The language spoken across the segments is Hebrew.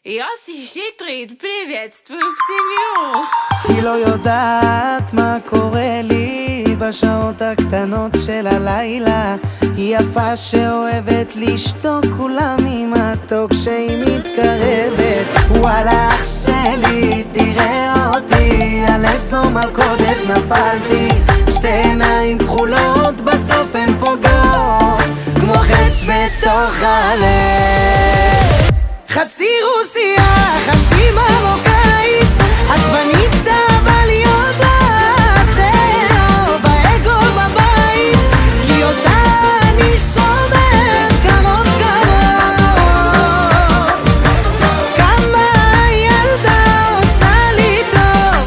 יוסי שטרית, приветствую в семью. היא לא יודעת מה קורה לי בשעות הקטנות של הלילה. היא יפה שאוהבת לשתוק כולה ממתוק שהיא מתקרבת. וואלה אח שלי תראה אותי, על איזו מלכודת נפלתי. שתי עיניים כחולות בסוף הן פוגעות כמו חץ בתוך הלב. חצי רוסיה, חצי מרוקאית, עצבנית אבל היא יודעת לאהוב, האגו בבית, כי אותה אני שומר קרוב קרוב. כמה הילדה עושה לי טוב.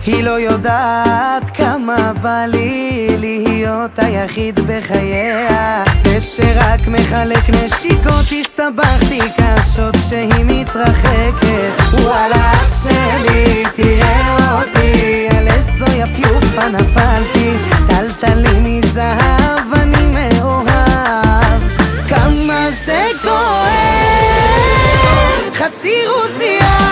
היא לא יודעת כמה בא לי להיות היחיד בחייה, זה שרק מחלק נשיקות. הסתבכתי קשות כשהיא מתרחקת. וואלה שלי תראה אותי, על איזו יפיופה נפלתי. טלטלי מזהב אני מאוהב, כמה זה כואב. חצי רוסיה